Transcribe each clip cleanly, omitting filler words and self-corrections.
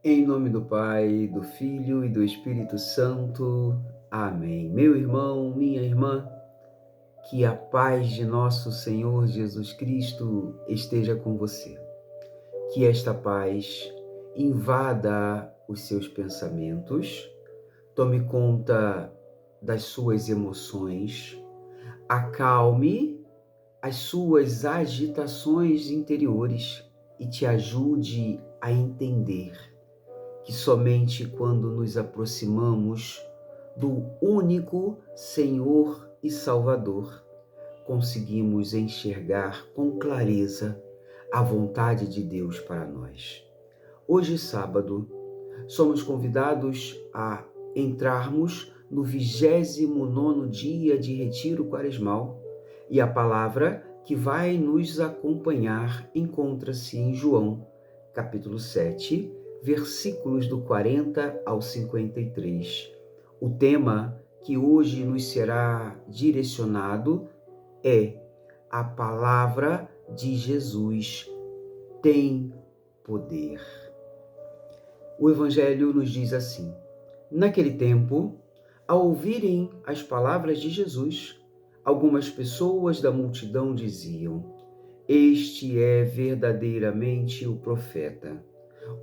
Em nome do Pai, do Filho e do Espírito Santo. Amém. Meu irmão, minha irmã, que a paz de nosso Senhor Jesus Cristo esteja com você. Que esta paz invada os seus pensamentos, tome conta das suas emoções, acalme as suas agitações interiores e te ajude a entender que somente quando nos aproximamos do único Senhor e Salvador, conseguimos enxergar com clareza a vontade de Deus para nós. Hoje, sábado, somos convidados a entrarmos no 29º dia de Retiro Quaresmal e a palavra que vai nos acompanhar encontra-se em João, capítulo 7, versículos do 40 ao 53. O tema que hoje nos será direcionado é: a palavra de Jesus tem poder. O Evangelho nos diz assim: naquele tempo, ao ouvirem as palavras de Jesus, algumas pessoas da multidão diziam: "Este é verdadeiramente o profeta."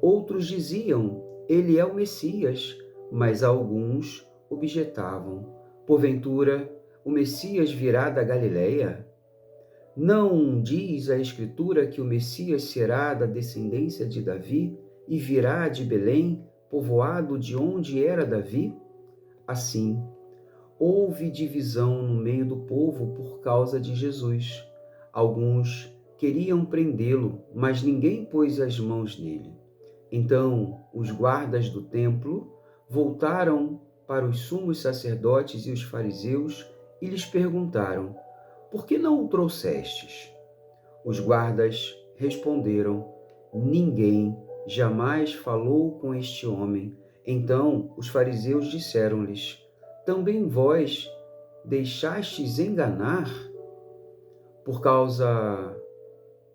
Outros diziam: "Ele é o Messias." Mas alguns objetavam: "Porventura, o Messias virá da Galileia? Não diz a Escritura que o Messias será da descendência de Davi e virá de Belém, povoado de onde era Davi?" Assim, houve divisão no meio do povo por causa de Jesus. Alguns queriam prendê-lo, mas ninguém pôs as mãos nele. Então os guardas do templo voltaram para os sumos sacerdotes e os fariseus e lhes perguntaram: "Por que não o trouxestes?" Os guardas responderam: "Ninguém jamais falou com este homem." Então os fariseus disseram-lhes: "Também vós deixastes enganar? Por causa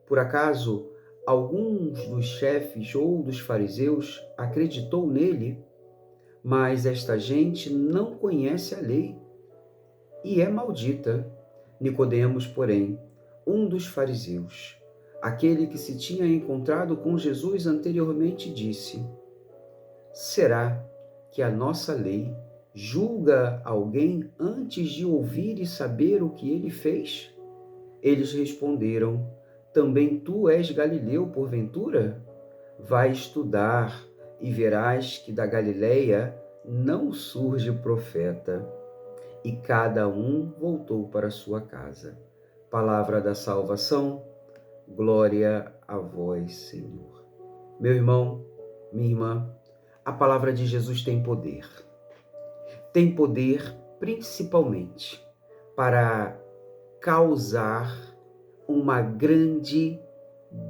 Por acaso alguns dos chefes ou dos fariseus acreditou nele? Mas esta gente não conhece a lei e é maldita." Nicodemos, porém, um dos fariseus, aquele que se tinha encontrado com Jesus anteriormente, disse: "Será que a nossa lei julga alguém antes de ouvir e saber o que ele fez?" Eles responderam: "Também tu és galileu, porventura? Vai estudar e verás que da Galileia não surge profeta." E cada um voltou para sua casa. Palavra da salvação, glória a vós, Senhor. Meu irmão, minha irmã, a palavra de Jesus tem poder. Tem poder principalmente para causar uma grande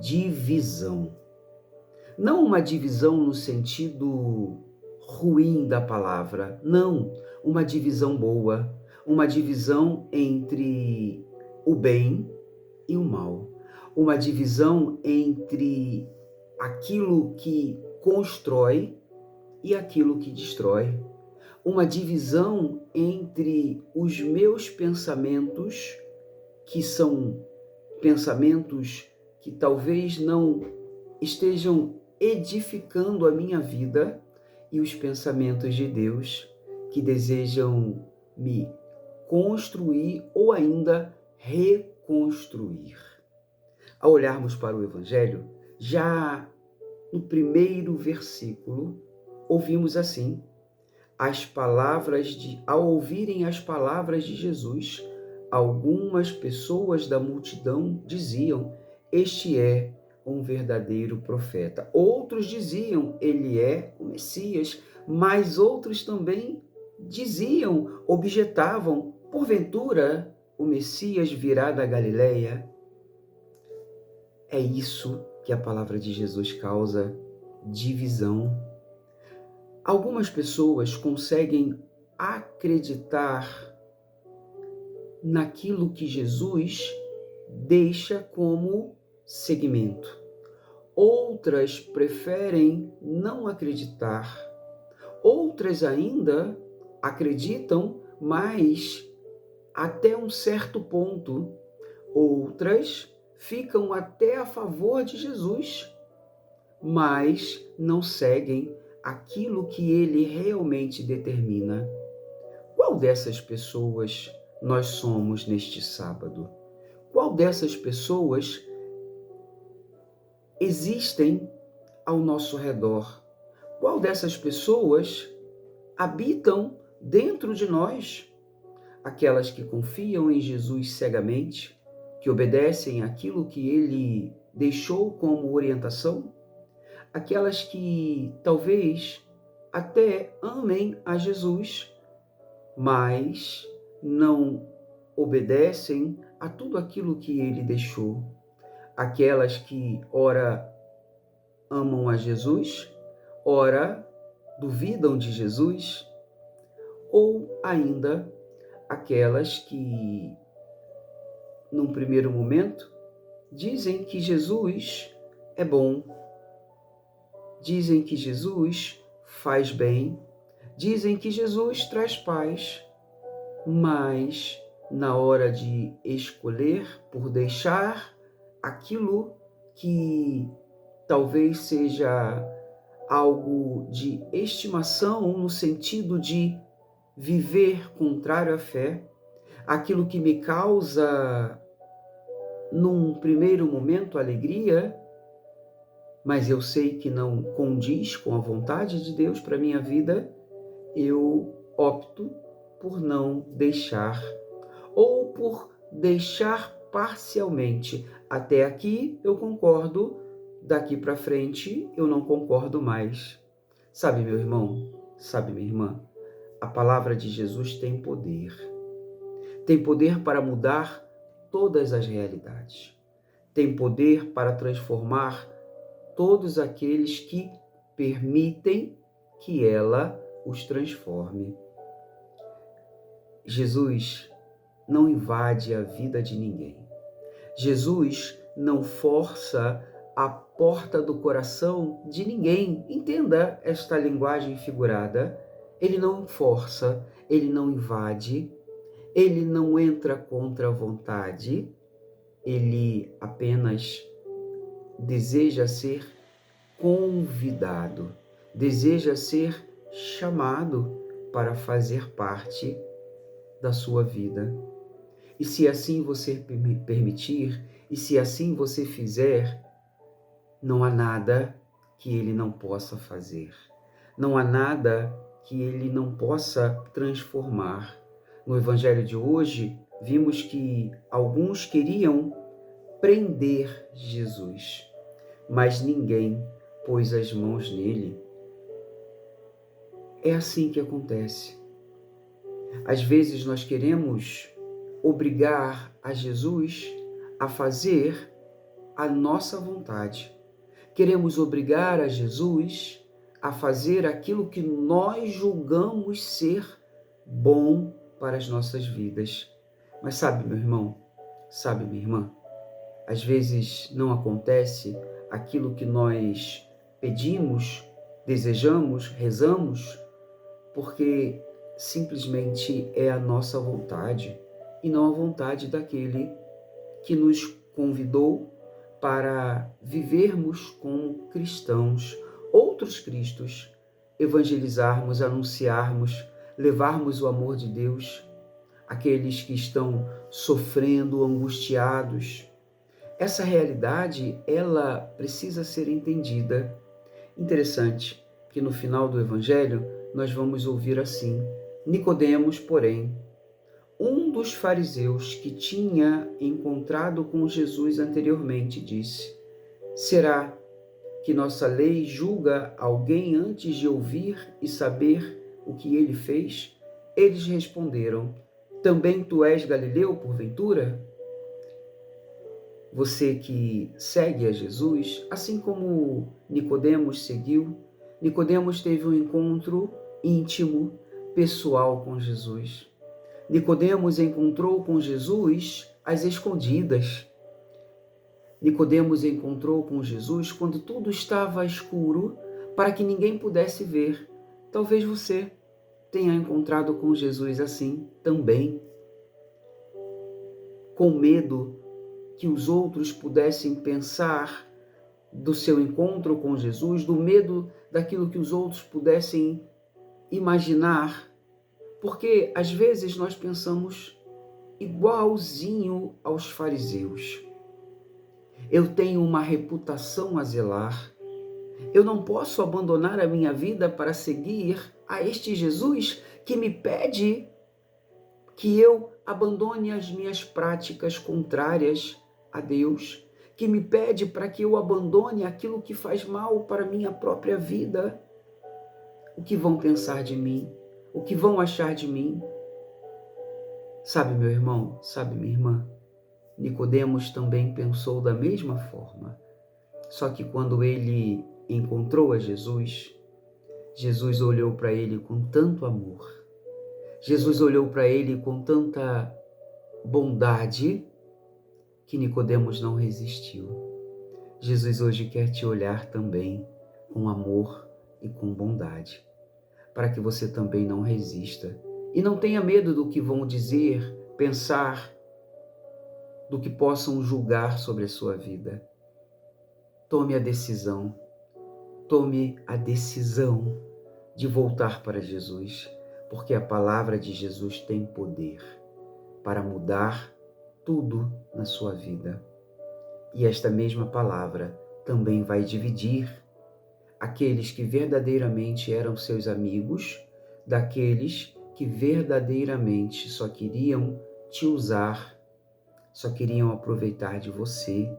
divisão. Não uma divisão no sentido ruim da palavra, não, uma divisão boa, uma divisão entre o bem e o mal, uma divisão entre aquilo que constrói e aquilo que destrói, uma divisão entre os meus pensamentos, que são pensamentos que talvez não estejam edificando a minha vida, e os pensamentos de Deus, que desejam me construir ou ainda reconstruir. Ao olharmos para o Evangelho, já no primeiro versículo, ouvimos assim: ao ouvirem as palavras de Jesus, algumas pessoas da multidão diziam: "Este é um verdadeiro profeta." Outros diziam: "Ele é o Messias." Mas outros também diziam, objetavam: "Porventura, o Messias virá da Galileia?" É isso que a palavra de Jesus causa: divisão. Algumas pessoas conseguem acreditar naquilo que Jesus deixa como segmento. outras preferem não acreditar, outras ainda acreditam, mas até um certo ponto, outras ficam até a favor de Jesus, mas não seguem aquilo que ele realmente determina. Qual dessas pessoas nós somos neste sábado? Qual dessas pessoas existem ao nosso redor? Qual dessas pessoas habitam dentro de nós? Aquelas que confiam em Jesus cegamente, que obedecem aquilo que ele deixou como orientação? Aquelas que talvez até amem a Jesus, mas não obedecem a tudo aquilo que ele deixou? Aquelas que ora amam a Jesus, ora duvidam de Jesus, ou ainda aquelas que, num primeiro momento, dizem que Jesus é bom, dizem que Jesus faz bem, dizem que Jesus traz paz, mas na hora de escolher por deixar aquilo que talvez seja algo de estimação, no sentido de viver contrário à fé, aquilo que me causa, num primeiro momento, alegria, mas eu sei que não condiz com a vontade de Deus para a minha vida, eu opto por não deixar, ou por deixar parcialmente. Até aqui eu concordo, daqui para frente eu não concordo mais. Sabe, meu irmão? Sabe, minha irmã? A palavra de Jesus tem poder. Tem poder para mudar todas as realidades. Tem poder para transformar todos aqueles que permitem que ela os transforme. Jesus não invade a vida de ninguém. Jesus não força a porta do coração de ninguém. Entenda esta linguagem figurada. Ele não força, ele não invade, ele não entra contra a vontade, ele apenas deseja ser convidado, deseja ser chamado para fazer parte da sua vida. E se assim você permitir, e se assim você fizer, não há nada que ele não possa fazer. Não há nada que ele não possa transformar. No evangelho de hoje, vimos que alguns queriam prender Jesus, mas ninguém pôs as mãos nele. É assim que acontece. Às vezes nós queremos obrigar a Jesus a fazer a nossa vontade. Queremos obrigar a Jesus a fazer aquilo que nós julgamos ser bom para as nossas vidas. Mas sabe, meu irmão, sabe, minha irmã, às vezes não acontece aquilo que nós pedimos, desejamos, rezamos, porque simplesmente é a nossa vontade e não a vontade daquele que nos convidou para vivermos como cristãos, outros cristos, evangelizarmos, anunciarmos, levarmos o amor de Deus àqueles que estão sofrendo, angustiados. Essa realidade, ela precisa ser entendida. Interessante que no final do Evangelho nós vamos ouvir assim: Nicodemos, porém, um dos fariseus que tinha encontrado com Jesus anteriormente, disse: será que nossa lei julga alguém antes de ouvir e saber o que ele fez? Eles responderam: também tu és galileu, porventura? Você que segue a Jesus, assim como Nicodemos seguiu, Nicodemos teve um encontro íntimo, pessoal com Jesus. Nicodemos encontrou com Jesus às escondidas. Nicodemos encontrou com Jesus quando tudo estava escuro, para que ninguém pudesse ver. Talvez você tenha encontrado com Jesus assim também, com medo que os outros pudessem pensar do seu encontro com Jesus, do medo daquilo que os outros pudessem imaginar, porque às vezes nós pensamos igualzinho aos fariseus. Eu tenho uma reputação a zelar. Eu não posso abandonar a minha vida para seguir a este Jesus que me pede que eu abandone as minhas práticas contrárias a Deus, que me pede para que eu abandone aquilo que faz mal para a minha própria vida. O que vão pensar de mim? O que vão achar de mim? Sabe, meu irmão, sabe, minha irmã, Nicodemos também pensou da mesma forma. Só que quando ele encontrou a Jesus, Jesus olhou para ele com tanto amor. Jesus olhou para ele com tanta bondade que Nicodemos não resistiu. Jesus hoje quer te olhar também com amor e com bondade, para que você também não resista e não tenha medo do que vão dizer, pensar, do que possam julgar sobre a sua vida. Tome a decisão de voltar para Jesus, porque a palavra de Jesus tem poder para mudar tudo na sua vida. E esta mesma palavra também vai dividir aqueles que verdadeiramente eram seus amigos daqueles que verdadeiramente só queriam te usar, só queriam aproveitar de você,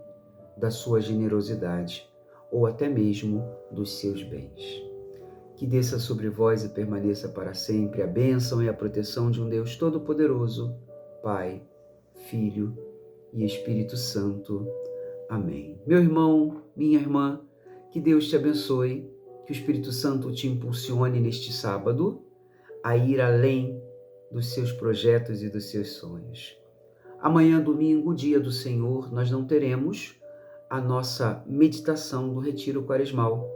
da sua generosidade ou até mesmo dos seus bens. Que desça sobre vós e permaneça para sempre a bênção e a proteção de um Deus Todo-Poderoso, Pai, Filho e Espírito Santo. Amém. Meu irmão, minha irmã, que Deus te abençoe, que o Espírito Santo te impulsione neste sábado a ir além dos seus projetos e dos seus sonhos. Amanhã, domingo, dia do Senhor, nós não teremos a nossa meditação do Retiro Quaresmal.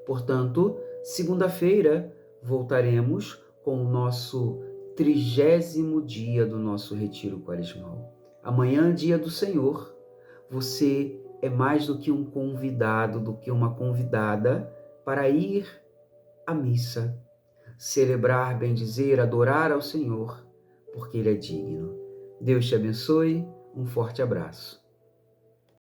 Portanto, segunda-feira voltaremos com o nosso 30º dia do nosso Retiro Quaresmal. Amanhã, dia do Senhor, você é mais do que um convidado, do que uma convidada para ir à missa, celebrar, bendizer, adorar ao Senhor, porque Ele é digno. Deus te abençoe, um forte abraço.